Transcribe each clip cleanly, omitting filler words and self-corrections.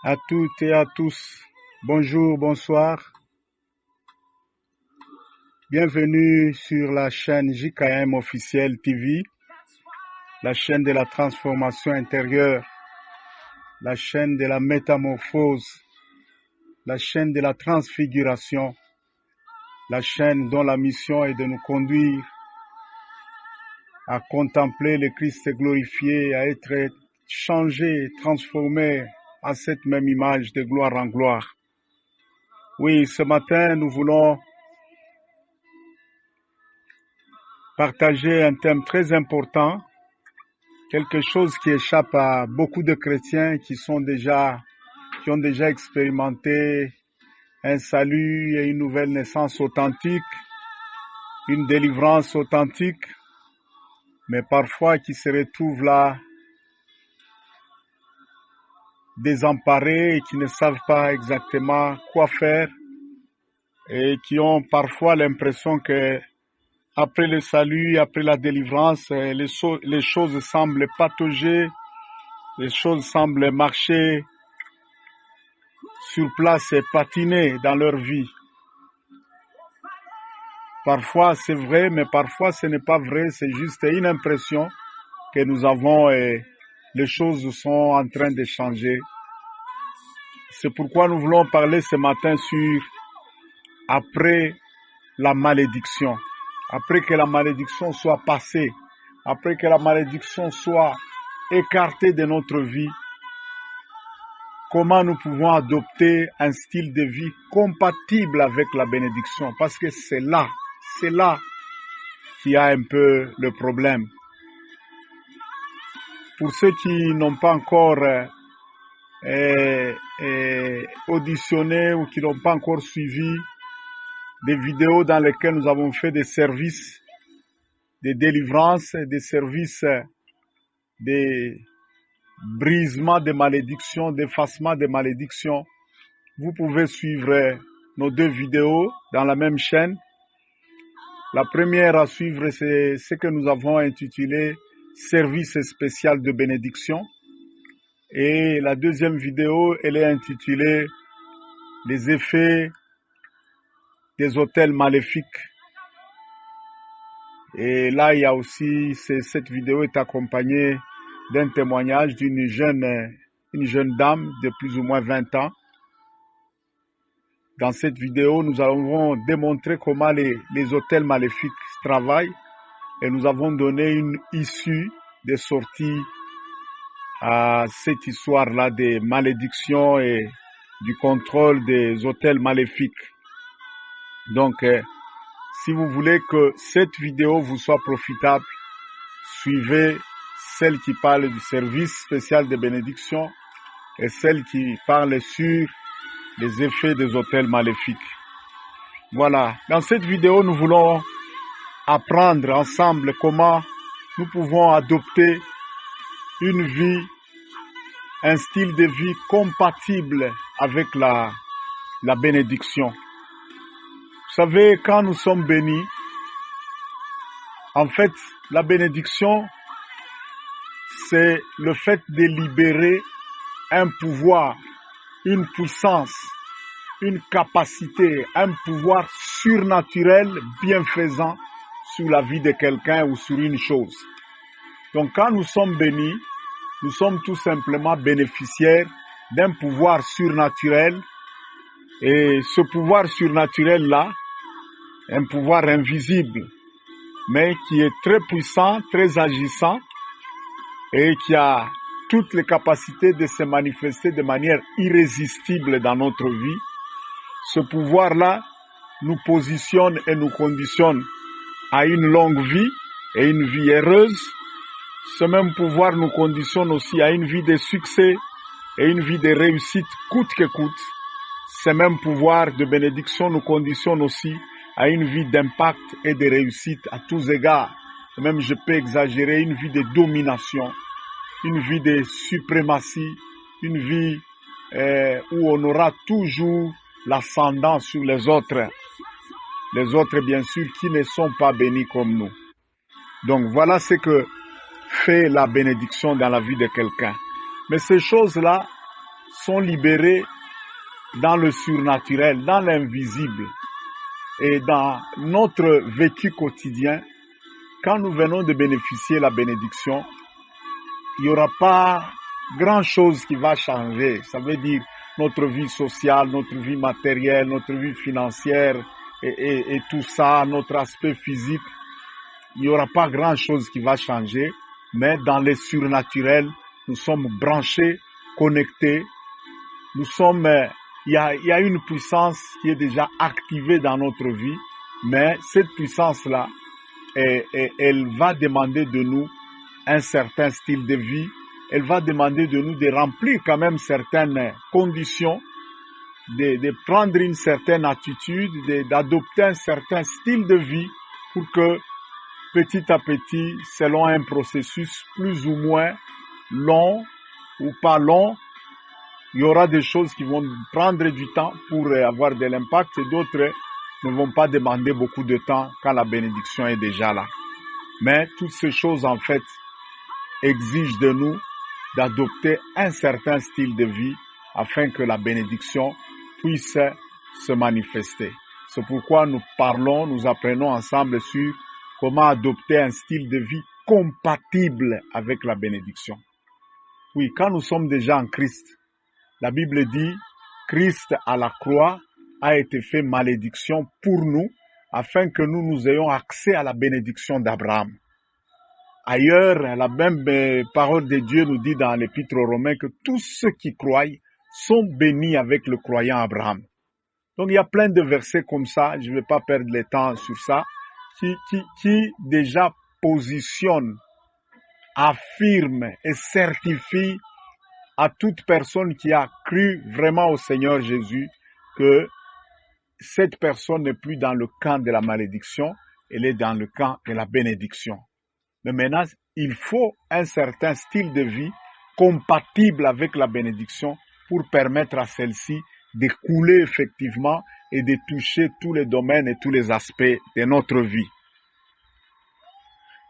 À toutes et à tous, bonjour, bonsoir. Bienvenue sur la chaîne JKM officielle TV, la chaîne de la transformation intérieure, la chaîne de la métamorphose, la chaîne de la transfiguration, la chaîne dont la mission est de nous conduire à contempler le Christ glorifié, à être changé, transformé à cette même image de gloire en gloire. Oui, ce matin, nous voulons partager un thème très important, quelque chose qui échappe à beaucoup de chrétiens qui ont déjà expérimenté un salut et une nouvelle naissance authentique, une délivrance authentique, mais parfois qui se retrouvent là désemparés et qui ne savent pas exactement quoi faire et qui ont parfois l'impression que après le salut, après la délivrance, les choses semblent patauger, les choses semblent marcher sur place et patiner dans leur vie. Parfois c'est vrai, mais parfois ce n'est pas vrai, c'est juste une impression que nous avons et les choses sont en train de changer. C'est pourquoi nous voulons parler ce matin sur après la malédiction. Après que la malédiction soit passée, après que la malédiction soit écartée de notre vie, comment nous pouvons adopter un style de vie compatible avec la bénédiction? Parce que c'est là qu'il y a un peu le problème. Pour ceux qui n'ont pas encore auditionné ou qui n'ont pas encore suivi des vidéos dans lesquelles nous avons fait des services de délivrance, des services de brisement des malédictions, d'effacement des malédictions, vous pouvez suivre nos deux vidéos dans la même chaîne. La première à suivre, c'est ce que nous avons intitulé « Service spécial de bénédiction ». Et la deuxième vidéo, elle est intitulée « Les effets des hôtels maléfiques ». Et là, il y a aussi, cette vidéo est accompagnée d'un témoignage d'une jeune dame de plus ou moins 20 ans. Dans cette vidéo, nous avons démontré comment les hôtels maléfiques travaillent et nous avons donné une issue de sortie à cette histoire-là des malédictions et du contrôle des hôtels maléfiques. Donc, si vous voulez que cette vidéo vous soit profitable, suivez celle qui parle du service spécial de bénédiction et celle qui parle sur les effets des hôtels maléfiques. Voilà. Dans cette vidéo, nous voulons apprendre ensemble comment nous pouvons adopter une vie, un style de vie compatible avec la bénédiction. Vous savez, quand nous sommes bénis, en fait, la bénédiction, c'est le fait de libérer un pouvoir, une puissance, une capacité, un pouvoir surnaturel bienfaisant sur la vie de quelqu'un ou sur une chose. Donc quand nous sommes bénis, nous sommes tout simplement bénéficiaires d'un pouvoir surnaturel. Et ce pouvoir surnaturel-là, un pouvoir invisible, mais qui est très puissant, très agissant et qui a toutes les capacités de se manifester de manière irrésistible dans notre vie. Ce pouvoir-là nous positionne et nous conditionne à une longue vie et une vie heureuse. Ce même pouvoir nous conditionne aussi à une vie de succès et une vie de réussite coûte que coûte. Ce même pouvoir de bénédiction nous conditionne aussi à une vie d'impact et de réussite à tous égards. Et même je peux exagérer, une vie de domination, une vie de suprématie, une vie où on aura toujours l'ascendant sur les autres. Les autres, bien sûr, qui ne sont pas bénis comme nous. Donc voilà ce que fait la bénédiction dans la vie de quelqu'un. Mais ces choses-là, sont libérés dans le surnaturel, dans l'invisible et dans notre vécu quotidien. Quand nous venons de bénéficier de la bénédiction, il n'y aura pas grand-chose qui va changer. Ça veut dire notre vie sociale, notre vie matérielle, notre vie financière et tout ça, notre aspect physique. Il n'y aura pas grand-chose qui va changer, mais dans les surnaturels, nous sommes branchés, connectés. Nous sommes, il y a une puissance qui est déjà activée dans notre vie, mais cette puissance-là, elle va demander de nous un certain style de vie. Elle va demander de nous de remplir quand même certaines conditions, de prendre une certaine attitude, d'adopter un certain style de vie pour que petit à petit, selon un processus plus ou moins long ou pas long, il y aura des choses qui vont prendre du temps pour avoir de l'impact et d'autres ne vont pas demander beaucoup de temps quand la bénédiction est déjà là. Mais toutes ces choses, en fait, exigent de nous d'adopter un certain style de vie afin que la bénédiction puisse se manifester. C'est pourquoi nous apprenons ensemble sur comment adopter un style de vie compatible avec la bénédiction. Oui, quand nous sommes déjà en Christ, la Bible dit, Christ à la croix a été fait malédiction pour nous, afin que nous ayons accès à la bénédiction d'Abraham. Ailleurs, la même parole de Dieu nous dit dans l'Épître aux Romains que tous ceux qui croient sont bénis avec le croyant Abraham. Donc il y a plein de versets comme ça, je ne vais pas perdre le temps sur ça, qui déjà positionnent, affirment et certifient à toute personne qui a cru vraiment au Seigneur Jésus que cette personne n'est plus dans le camp de la malédiction, elle est dans le camp de la bénédiction. Mais maintenant, il faut un certain style de vie compatible avec la bénédiction pour permettre à celle-ci de couler effectivement et de toucher tous les domaines et tous les aspects de notre vie.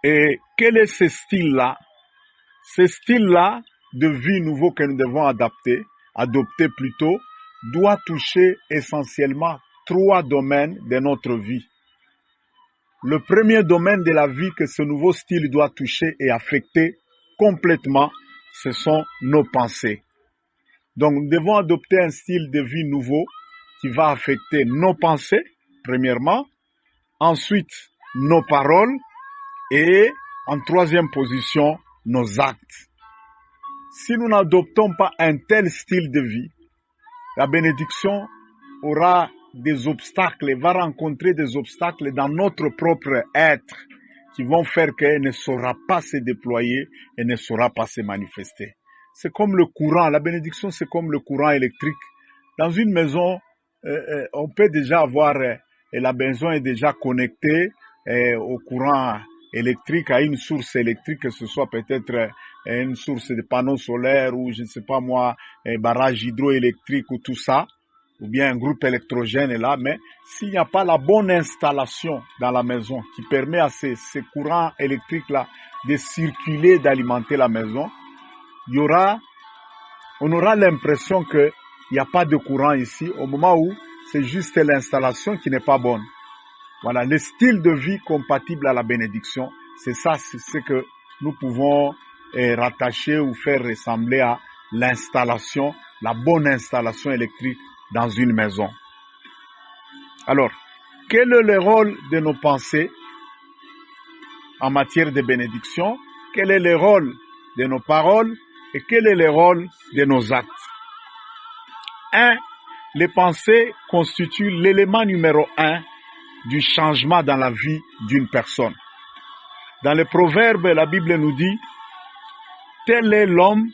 Et quel est ce style-là? Ce style-là de vie nouveau que nous devons adopter plutôt, doit toucher essentiellement 3 domaines de notre vie. Le premier domaine de la vie que ce nouveau style doit toucher et affecter complètement, ce sont nos pensées. Donc nous devons adopter un style de vie nouveau qui va affecter nos pensées, premièrement, ensuite nos paroles et en troisième position, nos actes. Si nous n'adoptons pas un tel style de vie, la bénédiction aura des obstacles, va rencontrer des obstacles dans notre propre être qui vont faire qu'elle ne saura pas se déployer et ne saura pas se manifester. C'est comme le courant, la bénédiction c'est comme le courant électrique. Dans une maison, on peut déjà avoir, la maison est déjà connectée au courant électrique, à une source électrique, que ce soit peut-être une source de panneaux solaires ou je ne sais pas moi, un barrage hydroélectrique ou tout ça, ou bien un groupe électrogène est là, mais s'il n'y a pas la bonne installation dans la maison qui permet à ces courants électriques-là de circuler, d'alimenter la maison, on aura l'impression qu'il n'y a pas de courant ici, au moment où c'est juste l'installation qui n'est pas bonne. Voilà, le style de vie compatible à la bénédiction, c'est ça, c'est ce que nous pouvons rattacher ou faire ressembler à l'installation, la bonne installation électrique dans une maison. Alors, quel est le rôle de nos pensées en matière de bénédiction? Quel est le rôle de nos paroles? Et quel est le rôle de nos actes? 1. Les pensées constituent l'élément numéro 1 du changement dans la vie d'une personne. Dans les Proverbes, la Bible nous dit « Tel est l'homme,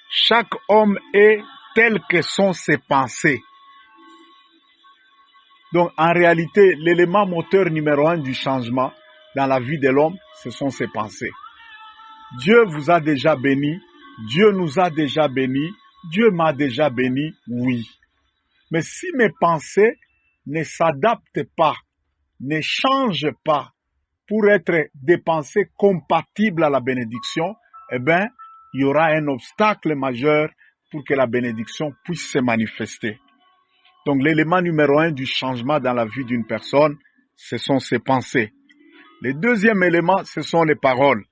chaque homme est tel que sont ses pensées. » Donc, en réalité, l'élément moteur numéro 1 du changement dans la vie de l'homme, ce sont ses pensées. Dieu vous a déjà béni, Dieu nous a déjà bénis, Dieu m'a déjà béni, oui. Mais si mes pensées ne s'adaptent pas, ne changent pas pour être des pensées compatibles à la bénédiction, eh bien, il y aura un obstacle majeur pour que la bénédiction puisse se manifester. Donc l'élément numéro 1 du changement dans la vie d'une personne, ce sont ses pensées. Le deuxième élément, ce sont les paroles.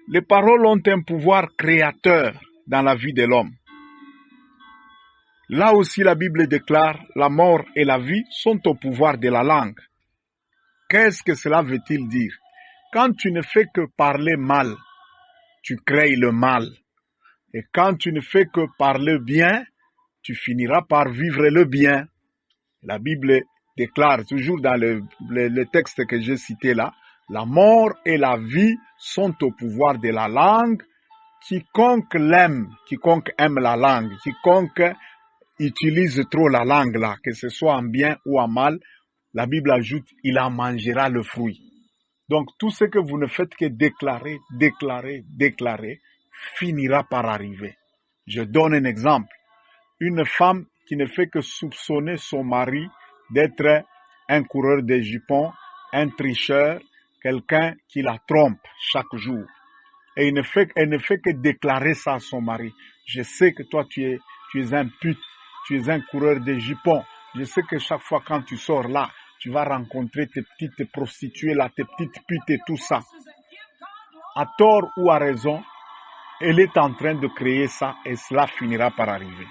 Les paroles ont un pouvoir créateur dans la vie de l'homme. Là aussi, la Bible déclare, la mort et la vie sont au pouvoir de la langue. Qu'est-ce que cela veut-il dire? Quand tu ne fais que parler mal, tu crées le mal. Et quand tu ne fais que parler bien, tu finiras par vivre le bien. La Bible déclare toujours dans le texte que j'ai cité là, la mort et la vie sont au pouvoir de la langue. Quiconque l'aime, quiconque aime la langue, quiconque utilise trop la langue là, que ce soit en bien ou en mal, la Bible ajoute, il en mangera le fruit. Donc tout ce que vous ne faites que déclarer, finira par arriver. Je donne un exemple. Une femme qui ne fait que soupçonner son mari d'être un coureur de jupons, un tricheur, quelqu'un qui la trompe chaque jour. Et elle ne fait que déclarer ça à son mari. Je sais que toi tu es un pute, tu es un coureur de jupons. Je sais que chaque fois quand tu sors là, tu vas rencontrer tes petites prostituées là, tes petites putes et tout ça. À tort ou à raison, elle est en train de créer ça et cela finira par arriver.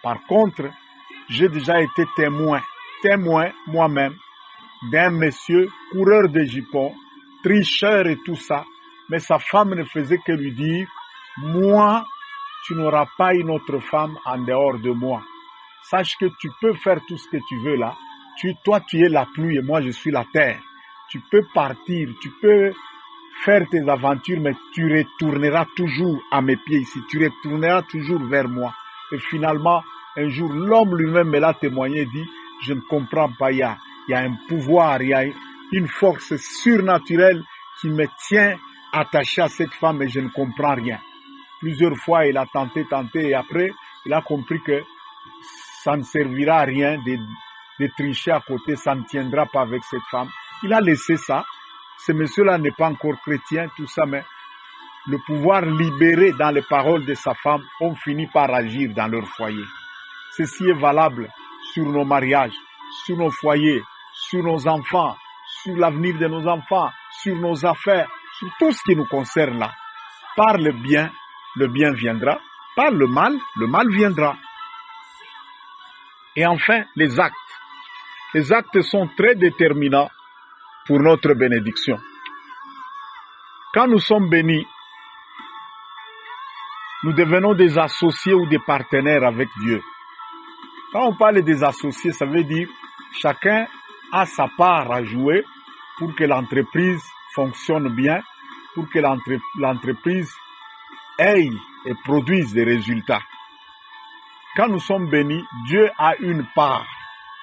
Par contre, j'ai déjà été témoin moi-même d'un monsieur coureur de jupons, tricheur et tout ça, mais sa femme ne faisait que lui dire, moi, tu n'auras pas une autre femme en dehors de moi. Sache que tu peux faire tout ce que tu veux là. Toi, tu es la pluie et moi, je suis la terre. Tu peux partir, tu peux faire tes aventures, mais tu retourneras toujours à mes pieds ici. Tu retourneras toujours vers moi. Et finalement, un jour, l'homme lui-même me l'a témoigné, dit, je ne comprends pas, il y a un pouvoir, il y a une force surnaturelle qui me tient attaché à cette femme et je ne comprends rien. Plusieurs fois, il a tenté et après, il a compris que ça ne servira à rien de tricher à côté, ça ne tiendra pas avec cette femme. Il a laissé ça. Ce monsieur-là n'est pas encore chrétien, tout ça, mais le pouvoir libéré dans les paroles de sa femme ont fini par agir dans leur foyer. Ceci est valable sur nos mariages, sur nos foyers, sur nos enfants, sur l'avenir de nos enfants, sur nos affaires, sur tout ce qui nous concerne là. Par le bien viendra. Par le mal viendra. Et enfin, les actes. Les actes sont très déterminants pour notre bénédiction. Quand nous sommes bénis, nous devenons des associés ou des partenaires avec Dieu. Quand on parle des associés, ça veut dire chacun a sa part à jouer pour que l'entreprise fonctionne bien, pour que l'entreprise ait et produise des résultats. Quand nous sommes bénis, Dieu a une part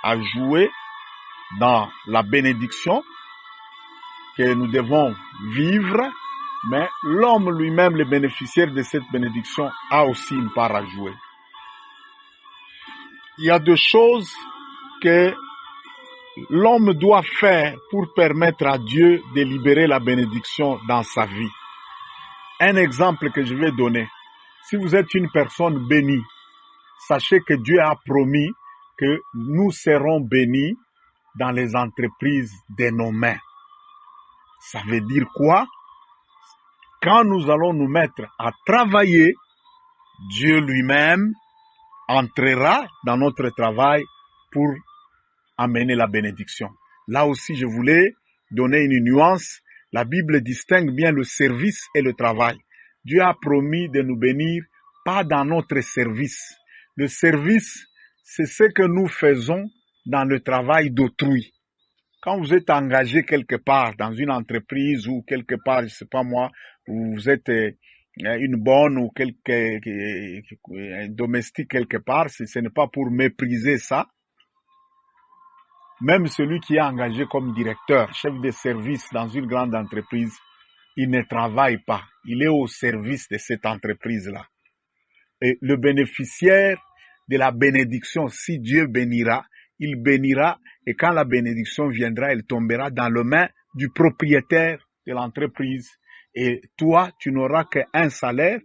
à jouer dans la bénédiction que nous devons vivre, mais l'homme lui-même, le bénéficiaire de cette bénédiction, a aussi une part à jouer. Il y a deux choses que l'homme doit faire pour permettre à Dieu de libérer la bénédiction dans sa vie. Un exemple que je vais donner. Si vous êtes une personne bénie, sachez que Dieu a promis que nous serons bénis dans les entreprises de nos mains. Ça veut dire quoi? Quand nous allons nous mettre à travailler, Dieu lui-même entrera dans notre travail pour amener la bénédiction. Là aussi, je voulais donner une nuance. La Bible distingue bien le service et le travail. Dieu a promis de nous bénir, pas dans notre service. Le service, c'est ce que nous faisons dans le travail d'autrui. Quand vous êtes engagé quelque part, dans une entreprise ou quelque part, je sais pas moi, où vous êtes une bonne ou un domestique quelque part, ce n'est pas pour mépriser ça. Même celui qui est engagé comme directeur, chef de service dans une grande entreprise, il ne travaille pas. Il est au service de cette entreprise-là. Et le bénéficiaire de la bénédiction, si Dieu bénira, il bénira et quand la bénédiction viendra, elle tombera dans les mains du propriétaire de l'entreprise. Et toi, tu n'auras qu'un salaire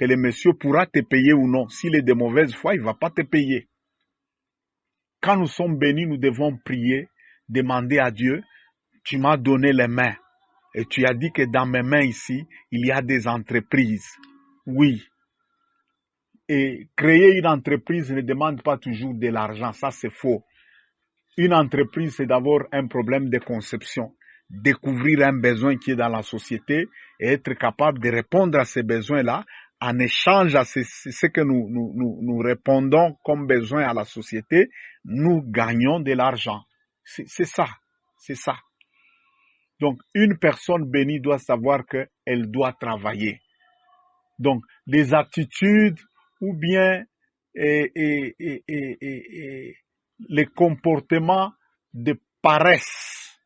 que le monsieur pourra te payer ou non. S'il est de mauvaise foi, il ne va pas te payer. Quand nous sommes bénis, nous devons prier, demander à Dieu, tu m'as donné les mains et tu as dit que dans mes mains ici, il y a des entreprises. Oui. Et créer une entreprise ne demande pas toujours de l'argent, ça c'est faux. Une entreprise, c'est d'abord un problème de conception, découvrir un besoin qui est dans la société et être capable de répondre à ces besoins-là en échange à ce que nous répondons comme besoin à la société, nous gagnons de l'argent. C'est ça, c'est ça. Donc, une personne bénie doit savoir qu'elle doit travailler. Donc, des attitudes ou bien les comportements de paresse,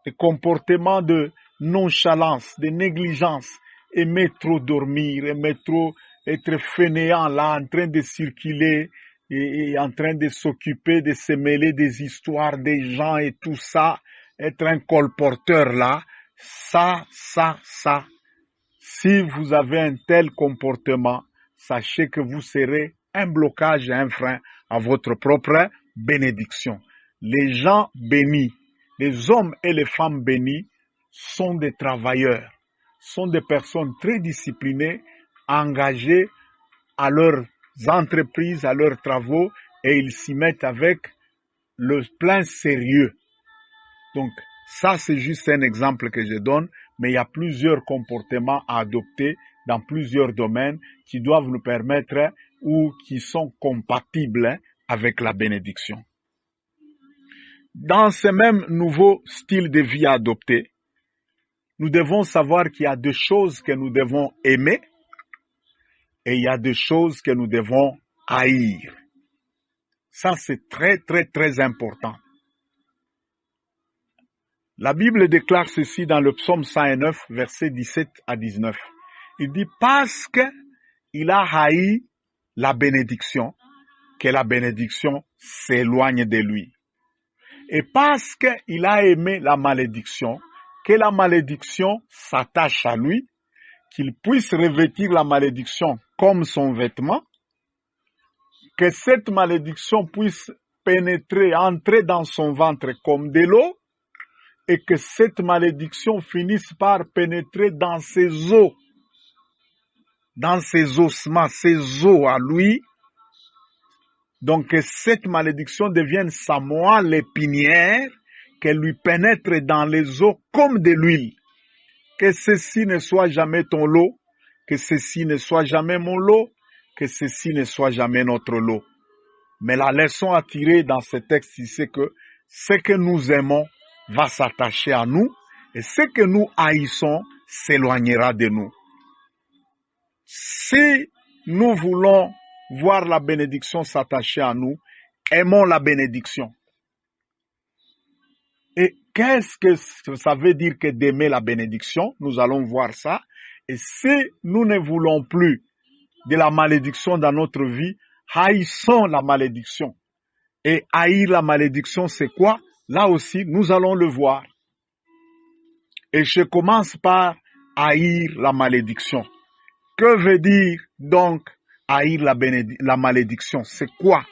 les comportements de nonchalance, de négligence, aimer trop dormir, aimer trop être fainéant là, en train de circuler et en train de s'occuper, de se mêler des histoires des gens et tout ça, être un colporteur là, ça. Si vous avez un tel comportement, sachez que vous serez un blocage et un frein à votre propre bénédiction. Les gens bénis, les hommes et les femmes bénis sont des travailleurs, sont des personnes très disciplinées, engagées à leurs entreprises, à leurs travaux, et ils s'y mettent avec le plein sérieux. Donc, ça, c'est juste un exemple que je donne, mais il y a plusieurs comportements à adopter dans plusieurs domaines qui doivent nous permettre ou qui sont compatibles avec la bénédiction. Dans ce même nouveau style de vie à adopter, nous devons savoir qu'il y a deux choses que nous devons aimer et il y a deux choses que nous devons haïr. Ça, c'est très important. La Bible déclare ceci dans le psaume 109, versets 17 à 19. Il dit, parce qu'il a haï la bénédiction, que la bénédiction s'éloigne de lui. Et parce qu'il a aimé la malédiction, que la malédiction s'attache à lui, qu'il puisse revêtir la malédiction comme son vêtement, que cette malédiction puisse pénétrer, entrer dans son ventre comme de l'eau, et que cette malédiction finisse par pénétrer dans ses os, dans ses ossements, ses os à lui. Donc que cette malédiction devienne sa moelle épinière, qu'elle lui pénètre dans les os comme de l'huile. Que ceci ne soit jamais ton lot, que ceci ne soit jamais mon lot, que ceci ne soit jamais notre lot. Mais la leçon à tirer dans ce texte, c'est que ce que nous aimons va s'attacher à nous et ce que nous haïssons s'éloignera de nous. Si nous voulons voir la bénédiction s'attacher à nous, aimons la bénédiction. Et qu'est-ce que ça veut dire que d'aimer la bénédiction? Nous allons voir ça. Et si nous ne voulons plus de la malédiction dans notre vie, haïssons la malédiction. Et haïr la malédiction, c'est quoi? Là aussi, nous allons le voir. Et je commence par haïr la malédiction. Que veut dire donc haïr la malédiction? C'est quoi?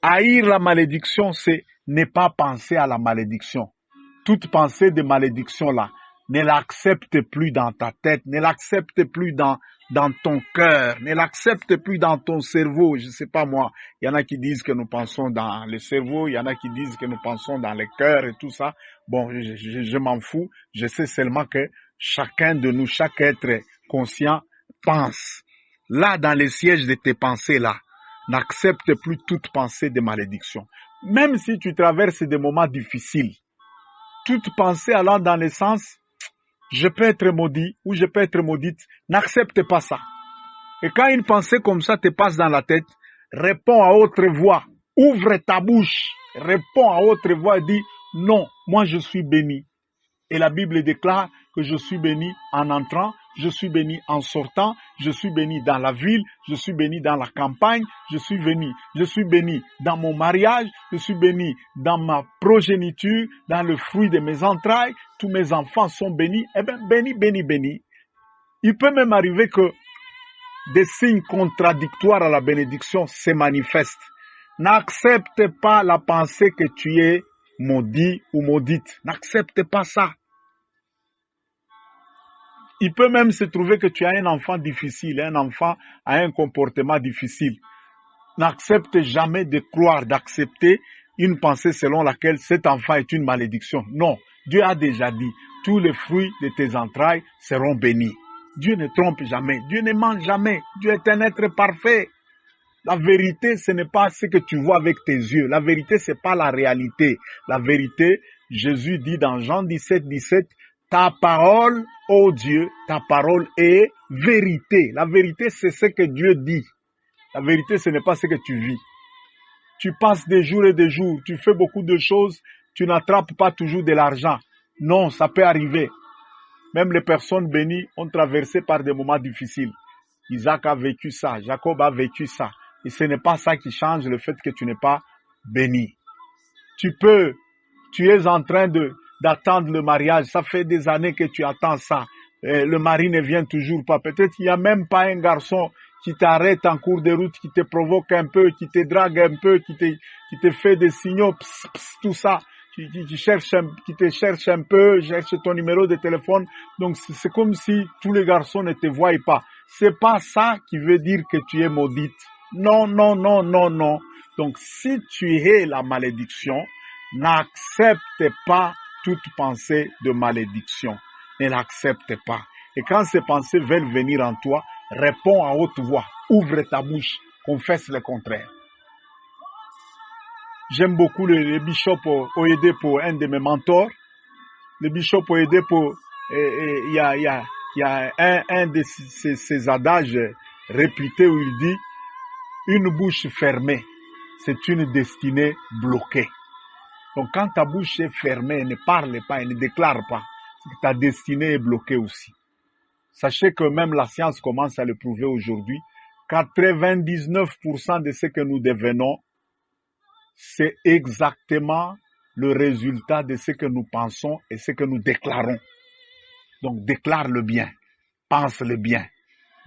Haïr la malédiction, c'est ne pas penser à la malédiction. Toute pensée de malédiction là, ne l'accepte plus dans ta tête, ne l'accepte plus dans ton cœur, ne l'accepte plus dans ton cerveau. Je sais pas moi, il y en a qui disent que nous pensons dans le cerveau, il y en a qui disent que nous pensons dans le cœur et tout ça. Bon, je m'en fous. Je sais seulement que chacun de nous, chaque être conscient pense. Là, dans les sièges de tes pensées là, n'accepte plus toute pensée de malédiction. Même si tu traverses des moments difficiles, toute pensée allant dans le sens je peux être maudit ou je peux être maudite, n'accepte pas ça. Et quand une pensée comme ça te passe dans la tête, réponds à haute voix, ouvre ta bouche, réponds à haute voix et dis non, moi je suis béni. Et la Bible déclare que je suis béni en entrant, je suis béni en sortant, je suis béni dans la ville, je suis béni dans la campagne, je suis béni dans mon mariage, je suis béni dans ma progéniture, dans le fruit de mes entrailles, tous mes enfants sont bénis. Eh bien, béni. Il peut même arriver que des signes contradictoires à la bénédiction se manifestent. N'accepte pas la pensée que tu es maudit ou maudite. N'accepte pas ça. Il peut même se trouver que tu as un enfant difficile, un enfant a un comportement difficile. N'accepte jamais de croire, d'accepter une pensée selon laquelle cet enfant est une malédiction. Non, Dieu a déjà dit, tous les fruits de tes entrailles seront bénis. Dieu ne trompe jamais, Dieu ne ment jamais, Dieu est un être parfait. La vérité, ce n'est pas ce que tu vois avec tes yeux. La vérité, ce n'est pas la réalité. La vérité, Jésus dit dans Jean 17, 17, ta parole, ô Dieu, ta parole est vérité. La vérité, c'est ce que Dieu dit. La vérité, ce n'est pas ce que tu vis. Tu passes des jours et des jours, tu fais beaucoup de choses, tu n'attrapes pas toujours de l'argent. Non, ça peut arriver. Même les personnes bénies ont traversé par des moments difficiles. Isaac a vécu ça, Jacob a vécu ça. Et ce n'est pas ça qui change le fait que tu n'es pas béni. Tu es en train d'attendre le mariage. Ça fait des années que tu attends ça. Le mari ne vient toujours pas. Peut-être qu'il n'y a même pas un garçon qui t'arrête en cours de route, qui te provoque un peu, qui te drague un peu, qui te fait des signaux, pss, pss, tout ça. Qui te cherche un peu, cherche ton numéro de téléphone. Donc c'est comme si tous les garçons ne te voient pas. C'est pas ça qui veut dire que tu es maudite. Non, non, non, non, non. Donc si tu hais la malédiction, n'accepte pas toute pensée de malédiction. Ne l'accepte pas. Et quand ces pensées veulent venir en toi, réponds à haute voix. Ouvre ta bouche. Confesse le contraire. J'aime beaucoup le bishop Oyedepo, un de mes mentors. Le bishop Oyedepo, il y a un de ses adages réputés où il dit une bouche fermée, c'est une destinée bloquée. Donc quand ta bouche est fermée, ne parle pas et ne déclare pas, ta destinée est bloquée aussi. Sachez que même la science commence à le prouver aujourd'hui. 99% de ce que nous devenons, c'est exactement le résultat de ce que nous pensons et ce que nous déclarons. Donc déclare le bien, pense le bien.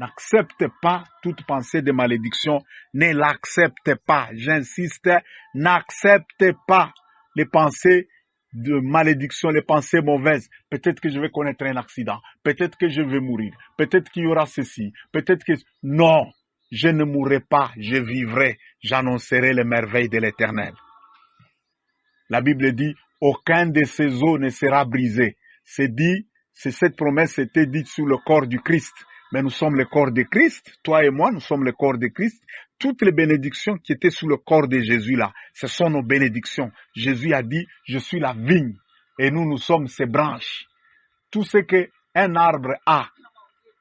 N'accepte pas toute pensée de malédiction, ne l'accepte pas. J'insiste, n'accepte pas les pensées de malédiction, les pensées mauvaises. Peut-être que je vais connaître un accident, peut-être que je vais mourir, peut-être qu'il y aura ceci, peut-être que... Non, je ne mourrai pas, je vivrai, j'annoncerai les merveilles de l'Éternel. La Bible dit, aucun de ces os ne sera brisé. Cette promesse était dite sur le corps du Christ. Mais nous sommes le corps de Christ, toi et moi, nous sommes le corps de Christ. Toutes les bénédictions qui étaient sous le corps de Jésus là, ce sont nos bénédictions. Jésus a dit, je suis la vigne et nous sommes ses branches. Tout ce qu'un arbre a,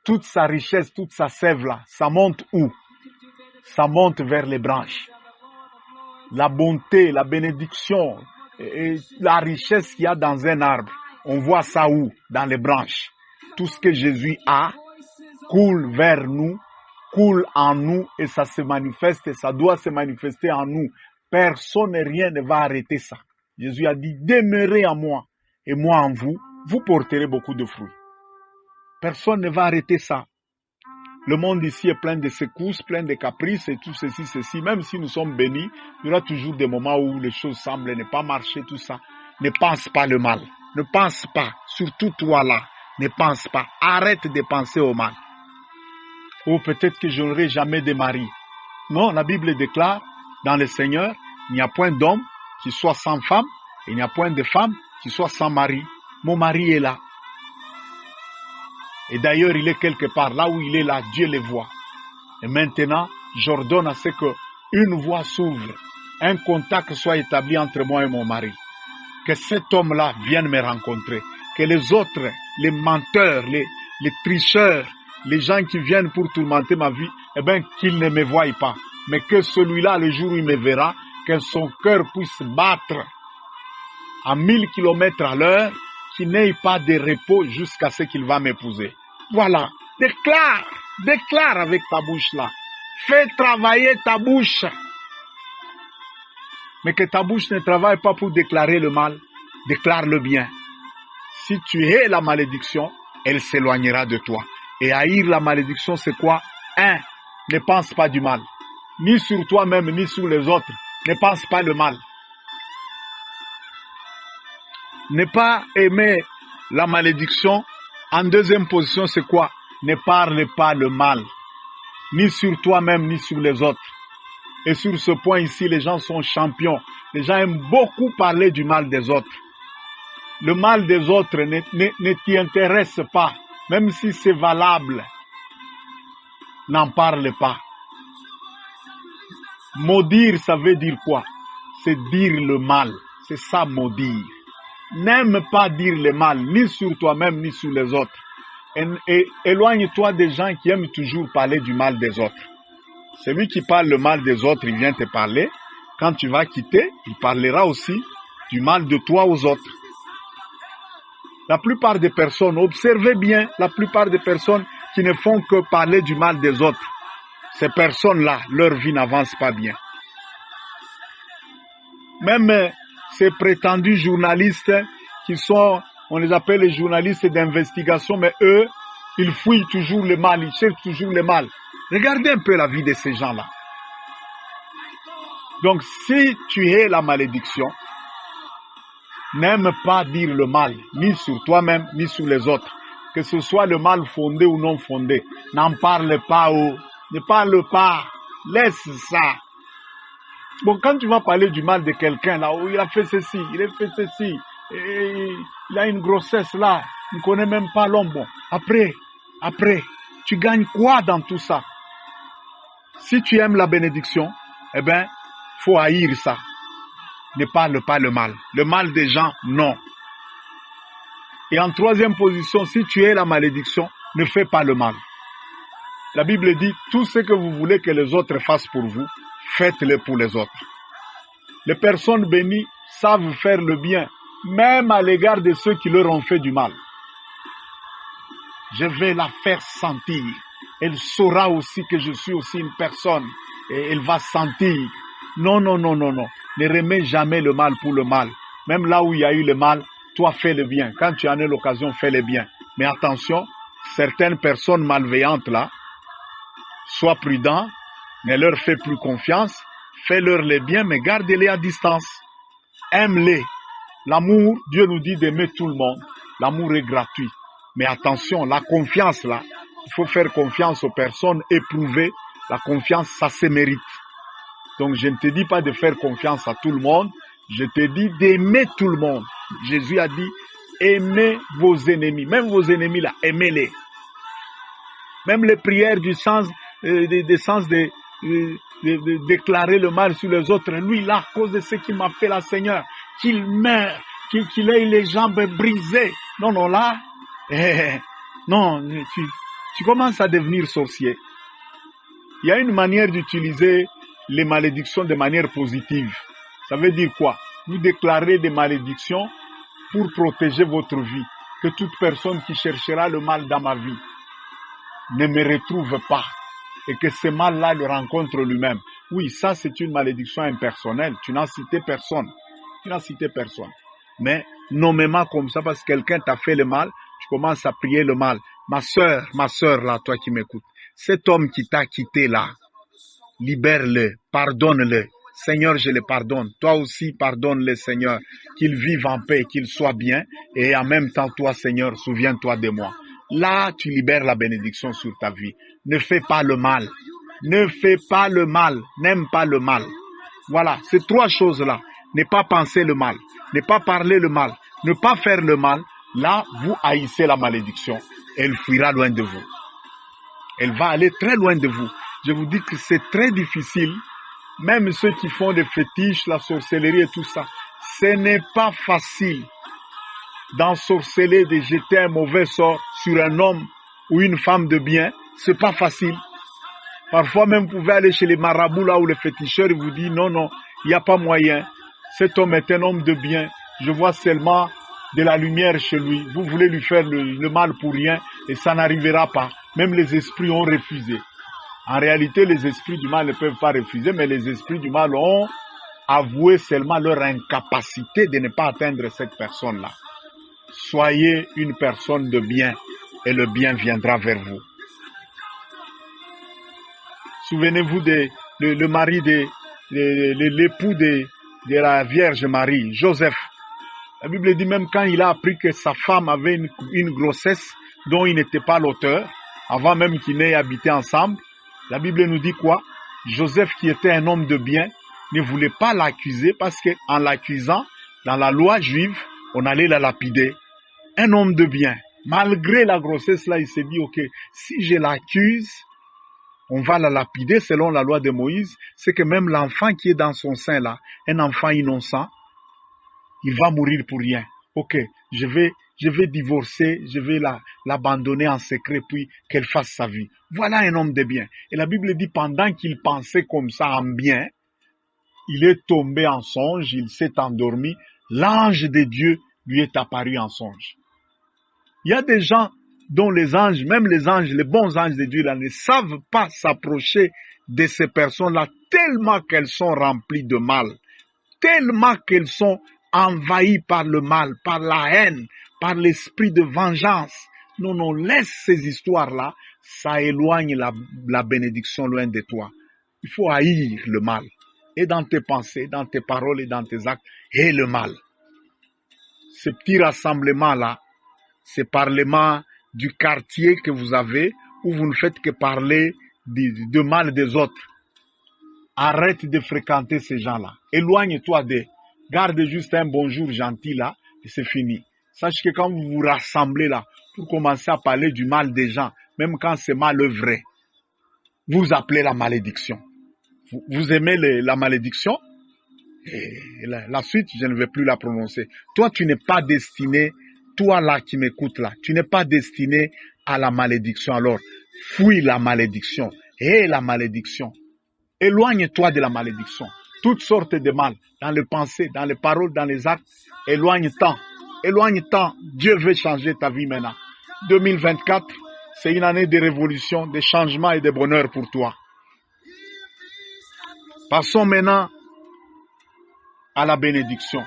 toute sa richesse, toute sa sève là, ça monte où? Ça monte vers les branches. La bonté, la bénédiction et la richesse qu'il y a dans un arbre, on voit ça où? Dans les branches. Tout ce que Jésus a coule vers nous, coule en nous et ça se manifeste et ça doit se manifester en nous. Personne et rien ne va arrêter ça. Jésus a dit, demeurez en moi et moi en vous, vous porterez beaucoup de fruits. Personne ne va arrêter ça. Le monde ici est plein de secousses, plein de caprices et tout ceci. Même si nous sommes bénis, il y aura toujours des moments où les choses semblent ne pas marcher, tout ça. Ne pense pas le mal. Ne pense pas, surtout toi là, ne pense pas. Arrête de penser au mal. Ou peut-être que je n'aurai jamais de mari. Non, la Bible déclare, dans le Seigneur, il n'y a point d'homme qui soit sans femme, et il n'y a point de femme qui soit sans mari. Mon mari est là. Et d'ailleurs, il est quelque part, là où il est là, Dieu le voit. Et maintenant, j'ordonne à ce qu'une voie s'ouvre, un contact soit établi entre moi et mon mari. Que cet homme-là vienne me rencontrer. Que les autres, les menteurs, les tricheurs, les gens qui viennent pour tourmenter ma vie, eh bien, qu'ils ne me voient pas. Mais que celui-là, le jour où il me verra, que son cœur puisse battre à 1000 km à l'heure, qu'il n'ait pas de repos jusqu'à ce qu'il va m'épouser. Voilà. Déclare avec ta bouche là. Fais travailler ta bouche. Mais que ta bouche ne travaille pas pour déclarer le mal. Déclare le bien. Si tu hais la malédiction, elle s'éloignera de toi. Et haïr la malédiction, c'est quoi? Un, ne pense pas du mal. Ni sur toi-même, ni sur les autres. Ne pense pas le mal. Ne pas aimer la malédiction. En deuxième position, c'est quoi? Ne parle pas le mal. Ni sur toi-même, ni sur les autres. Et sur ce point ici, les gens sont champions. Les gens aiment beaucoup parler du mal des autres. Le mal des autres ne t'y intéresse pas. Même si c'est valable, n'en parle pas. Maudire, ça veut dire quoi? C'est dire le mal. C'est ça, maudire. N'aime pas dire le mal, ni sur toi-même, ni sur les autres. Et éloigne-toi des gens qui aiment toujours parler du mal des autres. Celui qui parle le mal des autres, il vient te parler. Quand tu vas quitter, il parlera aussi du mal de toi aux autres. La plupart des personnes, observez bien, la plupart des personnes qui ne font que parler du mal des autres, ces personnes-là, leur vie n'avance pas bien. Même ces prétendus journalistes qui sont, on les appelle les journalistes d'investigation, mais eux, ils fouillent toujours le mal, ils cherchent toujours le mal. Regardez un peu la vie de ces gens-là. Donc, si tu es la malédiction, n'aime pas dire le mal, ni sur toi-même, ni sur les autres. Que ce soit le mal fondé ou non fondé. N'en parle pas, ne parle pas. Laisse ça. Bon, quand tu vas parler du mal de quelqu'un, là, où il a fait ceci, il a fait ceci, et il a une grossesse là, il ne connaît même pas l'homme. Bon, après, tu gagnes quoi dans tout ça? Si tu aimes la bénédiction, eh bien, faut haïr ça. Ne parle pas le mal. Le mal des gens, non. Et en troisième position, si tu es la malédiction, ne fais pas le mal. La Bible dit, tout ce que vous voulez que les autres fassent pour vous, faites-le pour les autres. Les personnes bénies savent faire le bien, même à l'égard de ceux qui leur ont fait du mal. Je vais la faire sentir. Elle saura aussi que je suis aussi une personne. Et elle va sentir. Non. Ne remets jamais le mal pour le mal. Même là où il y a eu le mal, toi fais le bien. Quand tu en as l'occasion, fais le bien. Mais attention, certaines personnes malveillantes là, sois prudent, ne leur fais plus confiance, fais-leur le bien, mais garde-les à distance. Aime-les. L'amour, Dieu nous dit d'aimer tout le monde. L'amour est gratuit. Mais attention, la confiance là, il faut faire confiance aux personnes éprouvées. La confiance, ça se mérite. Donc je ne te dis pas de faire confiance à tout le monde, je te dis d'aimer tout le monde. Jésus a dit, aimez vos ennemis. Même vos ennemis là, aimez-les. Même les prières du sens, de déclarer le mal sur les autres. Lui là, à cause de ce qu'il m'a fait, la Seigneur, qu'il meure, qu'il ait les jambes brisées. Non, là, non, tu commences à devenir sorcier. Il y a une manière d'utiliser les malédictions de manière positive. Ça veut dire quoi? Vous déclarez des malédictions pour protéger votre vie. Que toute personne qui cherchera le mal dans ma vie ne me retrouve pas. Et que ce mal-là le rencontre lui-même. Oui, ça c'est une malédiction impersonnelle. Tu n'as cité personne. Mais nommément comme ça, parce que quelqu'un t'a fait le mal, tu commences à prier le mal. Ma sœur là, toi qui m'écoutes, cet homme qui t'a quitté là, libère-le, pardonne-le. Seigneur, je le pardonne. Toi aussi, pardonne-le, Seigneur. Qu'il vive en paix, qu'il soit bien. Et en même temps, toi, Seigneur, souviens-toi de moi. Là, tu libères la bénédiction sur ta vie. Ne fais pas le mal. Ne fais pas le mal. N'aime pas le mal. Voilà, ces trois choses-là. Ne pas penser le mal. Ne pas parler le mal. Ne pas faire le mal. Là, vous haïssez la malédiction. Elle fuira loin de vous. Elle va aller très loin de vous. Je vous dis que c'est très difficile. Même ceux qui font des fétiches, la sorcellerie et tout ça, ce n'est pas facile d'ensorceler, de jeter un mauvais sort sur un homme ou une femme de bien. C'est pas facile. Parfois même, vous pouvez aller chez les marabouts là où les féticheurs vous disent non, il n'y a pas moyen. Cet homme est un homme de bien. Je vois seulement de la lumière chez lui. Vous voulez lui faire le mal pour rien et ça n'arrivera pas. Même les esprits ont refusé. En réalité, les esprits du mal ne peuvent pas refuser, mais les esprits du mal ont avoué seulement leur incapacité de ne pas atteindre cette personne-là. Soyez une personne de bien et le bien viendra vers vous. Souvenez-vous le mari l'époux de la Vierge Marie, Joseph. La Bible dit même quand il a appris que sa femme avait une grossesse dont il n'était pas l'auteur, avant même qu'ils n'aient habité ensemble, la Bible nous dit quoi? Joseph, qui était un homme de bien, ne voulait pas l'accuser parce qu'en l'accusant, dans la loi juive, on allait la lapider. Un homme de bien, malgré la grossesse là, il s'est dit, ok, si je l'accuse, on va la lapider selon la loi de Moïse. C'est que même l'enfant qui est dans son sein là, un enfant innocent, il va mourir pour rien. Ok, je vais divorcer, je vais l'abandonner en secret, puis qu'elle fasse sa vie. Voilà un homme de bien. Et la Bible dit, pendant qu'il pensait comme ça en bien, il est tombé en songe, il s'est endormi, l'ange de Dieu lui est apparu en songe. Il y a des gens dont les anges, même les anges, les bons anges de Dieu là, ne savent pas s'approcher de ces personnes-là tellement qu'elles sont remplies de mal, tellement qu'elles sont envahies par le mal, par la haine, par l'esprit de vengeance. Non, non, laisse ces histoires-là, ça éloigne la bénédiction loin de toi. Il faut haïr le mal, et dans tes pensées, dans tes paroles et dans tes actes, et le mal. Ce petit rassemblement-là, ces parlements du quartier que vous avez, où vous ne faites que parler de mal des autres. Arrête de fréquenter ces gens-là. Éloigne-toi d'eux. Garde juste un bonjour gentil là, et c'est fini. Sache que quand vous vous rassemblez là, pour commencer à parler du mal des gens, même quand c'est mal œuvré, vous appelez la malédiction. Vous aimez la malédiction? Et la suite, je ne vais plus la prononcer. Toi, tu n'es pas destiné, toi là qui m'écoutes là, tu n'es pas destiné à la malédiction. Alors, fuis la malédiction. Et la malédiction. Éloigne-toi de la malédiction. Toutes sortes de mal, dans les pensées, dans les paroles, dans les actes. Éloigne-t'en. Éloigne-t'en. Dieu veut changer ta vie maintenant. 2024, c'est une année de révolution, de changement et de bonheur pour toi. Passons maintenant à la bénédiction.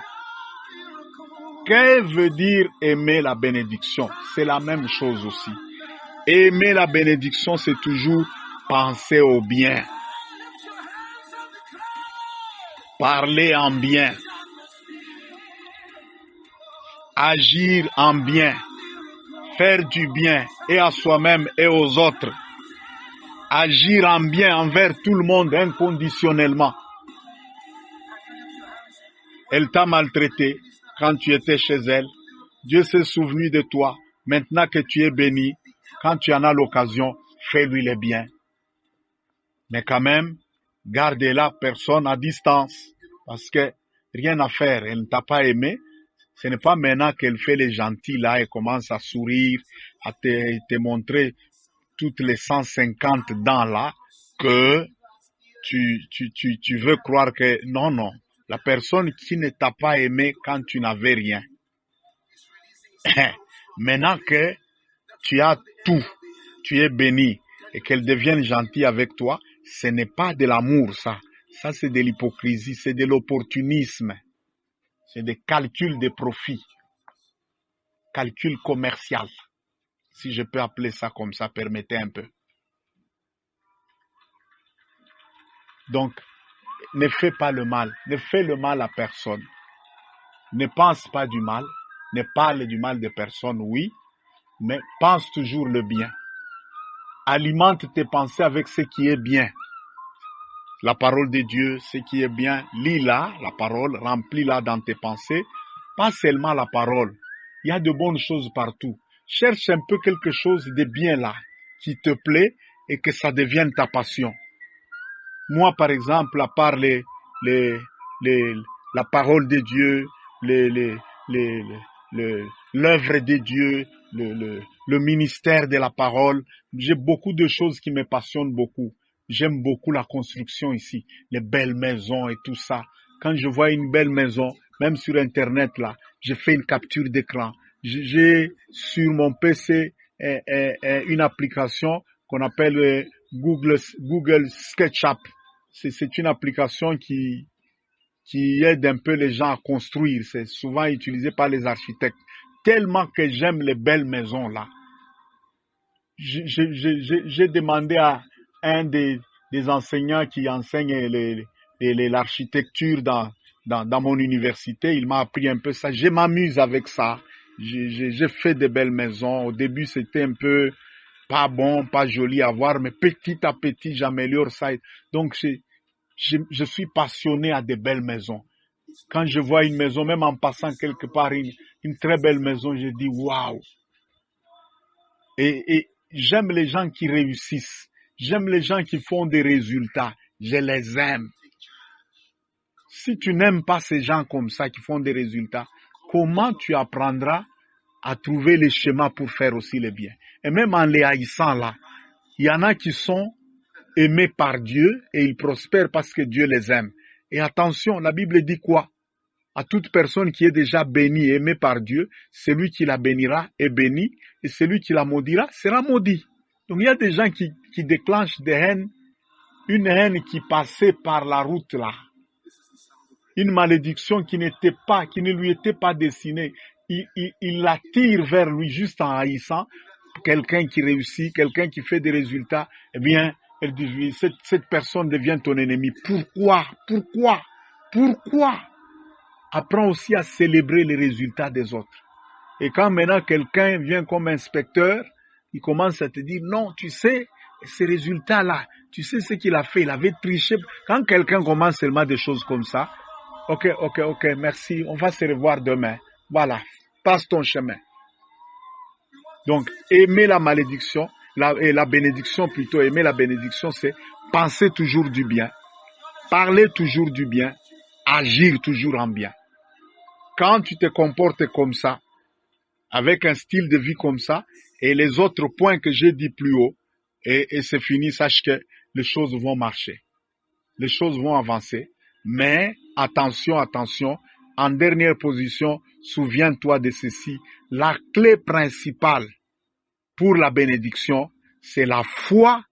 Que veut dire aimer la bénédiction? C'est la même chose aussi. Aimer la bénédiction, c'est toujours penser au bien. Parler en bien. Agir en bien. Faire du bien et à soi-même et aux autres. Agir en bien envers tout le monde inconditionnellement. Elle t'a maltraité quand tu étais chez elle. Dieu s'est souvenu de toi. Maintenant que tu es béni, quand tu en as l'occasion, fais-lui le bien. Mais quand même, garde la personne à distance. Parce que rien à faire. Elle ne t'a pas aimé. Ce n'est pas maintenant qu'elle fait les gentils là et commence à sourire, à te montrer toutes les 150 dents là, que tu veux croire que non, non. La personne qui ne t'a pas aimé quand tu n'avais rien. Maintenant que tu as tout, tu es béni et qu'elle devienne gentille avec toi, ce n'est pas de l'amour ça. Ça c'est de l'hypocrisie, c'est de l'opportunisme. C'est des calculs de profit. Calcul commercial. Si je peux appeler ça comme ça, permettez un peu. Donc, ne fais pas le mal. Ne fais le mal à personne. Ne pense pas du mal. Ne parle du mal de personne, oui. Mais pense toujours le bien. Alimente tes pensées avec ce qui est bien. La parole de Dieu, ce qui est bien, lis-la, la parole, remplis-la dans tes pensées. Pas seulement la parole. Il y a de bonnes choses partout. Cherche un peu quelque chose de bien là, qui te plaît et que ça devienne ta passion. Moi, par exemple, à part la parole de Dieu, l'œuvre de Dieu, le ministère de la parole, j'ai beaucoup de choses qui me passionnent beaucoup. J'aime beaucoup la construction ici, les belles maisons et tout ça. Quand je vois une belle maison, même sur Internet là, je fais une capture d'écran. J'ai sur mon PC une application qu'on appelle Google SketchUp. C'est une application qui aide un peu les gens à construire. C'est souvent utilisé par les architectes. Tellement que j'aime les belles maisons là. J'ai demandé à un des des enseignants qui enseignent l'architecture dans mon université. Il m'a appris un peu ça. Je m'amuse avec ça. J'ai fait de belles maisons. Au début, c'était un peu pas bon, pas joli à voir, mais petit à petit, j'améliore ça. Donc, je suis passionné à de belles maisons. Quand je vois une maison, même en passant quelque part, une très belle maison, je dis waouh. Et j'aime les gens qui réussissent. J'aime les gens qui font des résultats. Je les aime. Si tu n'aimes pas ces gens comme ça qui font des résultats, comment tu apprendras à trouver les schémas pour faire aussi le bien? Et même en les haïssant là, il y en a qui sont aimés par Dieu et ils prospèrent parce que Dieu les aime. Et attention, la Bible dit quoi? À toute personne qui est déjà bénie et aimée par Dieu, celui qui la bénira est béni et celui qui la maudira sera maudit. Donc il y a des gens qui déclenchent des haines, une haine qui passait par la route là, une malédiction qui ne lui était pas destinée. Il l'attire vers lui juste en haïssant quelqu'un qui réussit, quelqu'un qui fait des résultats. Eh bien, elle dit, cette personne devient ton ennemi. Pourquoi? Apprends aussi à célébrer les résultats des autres. Et quand maintenant quelqu'un vient comme inspecteur, il commence à te dire, non, tu sais, ces résultats-là, tu sais ce qu'il a fait, il avait triché. Quand quelqu'un commence seulement des choses comme ça, ok, merci, on va se revoir demain. Voilà, passe ton chemin. Donc, aimer la malédiction, la bénédiction plutôt, aimer la bénédiction, c'est penser toujours du bien, parler toujours du bien, agir toujours en bien. Quand tu te comportes comme ça, avec un style de vie comme ça, et les autres points que j'ai dit plus haut, et c'est fini, sache que les choses vont marcher. Les choses vont avancer. Mais attention, en dernière position, souviens-toi de ceci. La clé principale pour la bénédiction, c'est la foi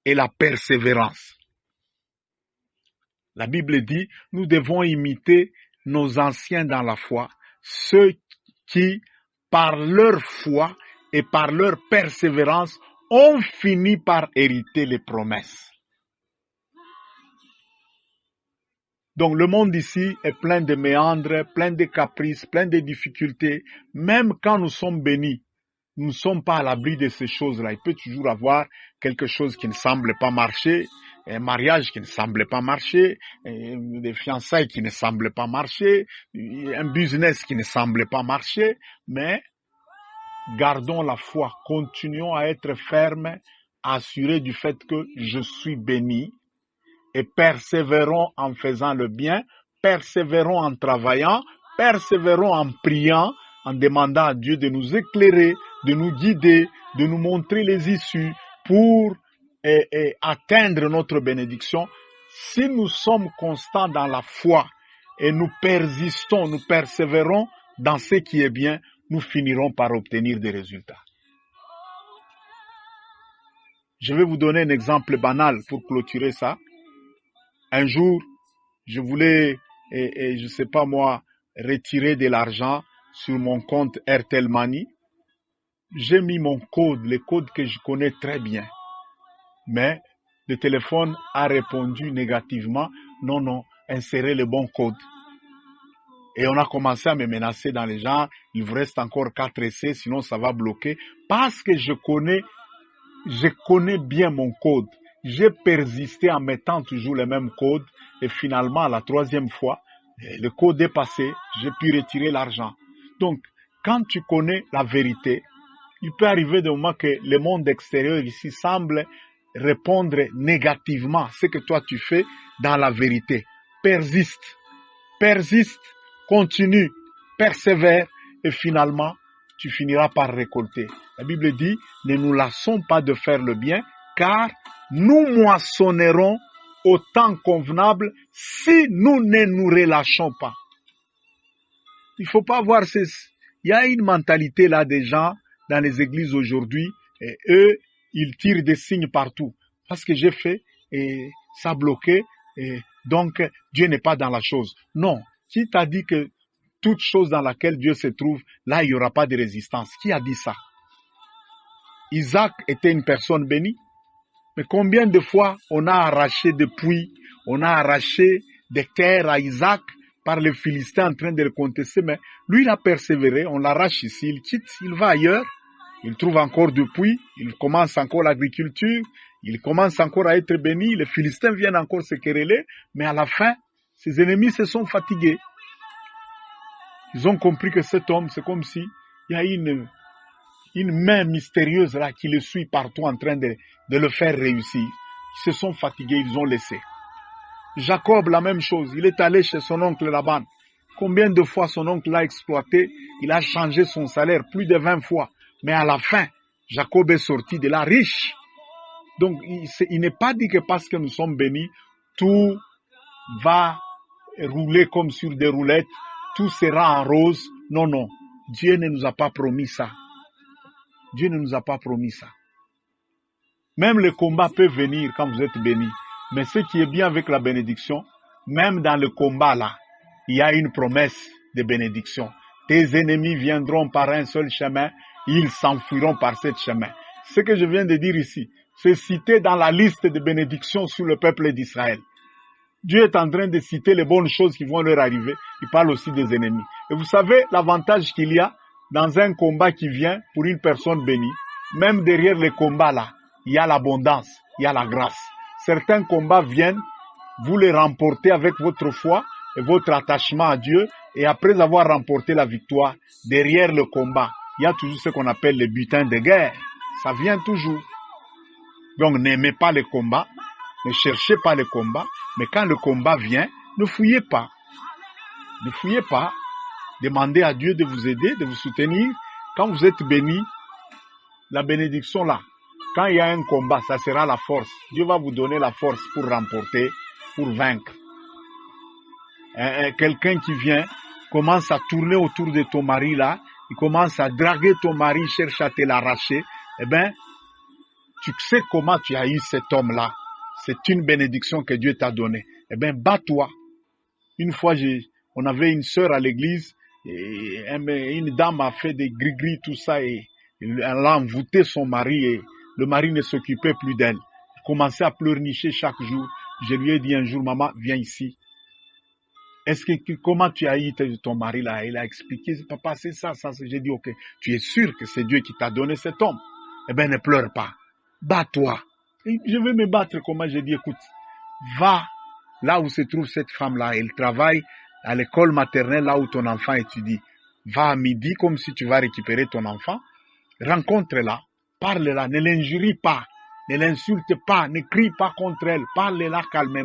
et la persévérance. La Bible dit, nous devons imiter nos anciens dans la foi, ceux qui, par leur foi et par leur persévérance, ont fini par hériter les promesses. Donc le monde ici est plein de méandres, plein de caprices, plein de difficultés. Même quand nous sommes bénis, nous ne sommes pas à l'abri de ces choses-là. Il peut toujours avoir quelque chose qui ne semble pas marcher, un mariage qui ne semble pas marcher, des fiançailles qui ne semblent pas marcher, un business qui ne semble pas marcher, mais gardons la foi, continuons à être fermes, assurés du fait que je suis béni et persévérons en faisant le bien, persévérons en travaillant, persévérons en priant, en demandant à Dieu de nous éclairer, de nous guider, de nous montrer les issues pour atteindre notre bénédiction. Si nous sommes constants dans la foi et nous persistons, nous persévérons dans ce qui est bien, nous finirons par obtenir des résultats. Je vais vous donner un exemple banal pour clôturer ça. Un jour, je voulais, je sais pas moi, retirer de l'argent sur mon compte Airtel Money. J'ai mis mon code, le code que je connais très bien. Mais le téléphone a répondu négativement, non, insérez le bon code. Et on a commencé à me menacer dans les gens, il vous reste encore 4 essais, sinon ça va bloquer. Parce que je connais bien mon code. J'ai persisté en mettant toujours le même code et finalement, la 3e fois, le code est passé, j'ai pu retirer l'argent. Donc, quand tu connais la vérité, il peut arriver des moments que le monde extérieur ici semble répondre négativement à ce que toi tu fais dans la vérité. Persiste, continue, persévère et finalement, tu finiras par récolter. La Bible dit, ne nous lassons pas de faire le bien, car nous moissonnerons au temps convenable si nous ne nous relâchons pas. Il faut pas voir il y a une mentalité là des gens dans les églises aujourd'hui, et eux, ils tirent des signes partout. Parce que j'ai fait, et ça a bloqué, et donc Dieu n'est pas dans la chose. Non, qui t'a dit que toute chose dans laquelle Dieu se trouve, là il n'y aura pas de résistance? Qui a dit ça? Isaac était une personne bénie. Mais combien de fois on a arraché des puits, on a arraché des terres à Isaac par les Philistins en train de le contester, mais lui il a persévéré, on l'arrache ici, il quitte, il va ailleurs, il trouve encore des puits, il commence encore l'agriculture, il commence encore à être béni, les Philistins viennent encore se quereller, mais à la fin, ses ennemis se sont fatigués. Ils ont compris que cet homme, c'est comme si il y a une main mystérieuse là qui le suit partout en train de le faire réussir. Ils se sont fatigués, ils ont laissé. Jacob, la même chose, il est allé chez son oncle Laban. Combien de fois son oncle l'a exploité, il a changé son salaire, plus de 20 fois. Mais à la fin, Jacob est sorti de là riche. Donc, il n'est pas dit que parce que nous sommes bénis, tout va rouler comme sur des roulettes, tout sera en rose. Non, non, Dieu ne nous a pas promis ça. Dieu ne nous a pas promis ça. Même le combat peut venir quand vous êtes bénis. Mais ce qui est bien avec la bénédiction, même dans le combat là, il y a une promesse de bénédiction. Tes ennemis viendront par un seul chemin, ils s'enfuiront par ce chemin. Ce que je viens de dire ici, c'est cité dans la liste de bénédictions sur le peuple d'Israël. Dieu est en train de citer les bonnes choses qui vont leur arriver. Il parle aussi des ennemis. Et vous savez l'avantage qu'il y a dans un combat qui vient pour une personne bénie. Même derrière les combats là, il y a l'abondance, il y a la grâce. Certains combats viennent, vous les remportez avec votre foi et votre attachement à Dieu. Et après avoir remporté la victoire, derrière le combat, il y a toujours ce qu'on appelle les butins de guerre. Ça vient toujours. Donc n'aimez pas les combats, ne cherchez pas les combats, mais quand le combat vient, ne fouillez pas. Ne fouillez pas. Demandez à Dieu de vous aider, de vous soutenir. Quand vous êtes béni, la bénédiction là, quand il y a un combat, ça sera la force. Dieu va vous donner la force pour remporter, pour vaincre. Quelqu'un qui vient, commence à tourner autour de ton mari là, il commence à draguer ton mari, il cherche à te l'arracher, eh bien, tu sais comment tu as eu cet homme-là. C'est une bénédiction que Dieu t'a donnée. Eh bien, bats-toi. Une fois, on avait une sœur à l'église, et une dame a fait des gris-gris, tout ça, et elle a envoûté son mari, et le mari ne s'occupait plus d'elle. Il commençait à pleurnicher chaque jour. Je lui ai dit un jour, maman, viens ici. Comment tu as eu ton mari là? Il a expliqué, papa, c'est ça. J'ai dit, ok, tu es sûr que c'est Dieu qui t'a donné cet homme? Eh bien, ne pleure pas. Bats-toi. Je vais me battre. Comment? J'ai dit, écoute, va là où se trouve cette femme-là. Elle travaille à l'école maternelle, là où ton enfant étudie. Va à midi comme si tu vas récupérer ton enfant. Rencontre-la. Parle-la. Ne l'injurie pas. Ne l'insulte pas. Ne crie pas contre elle. Parle-la calmement.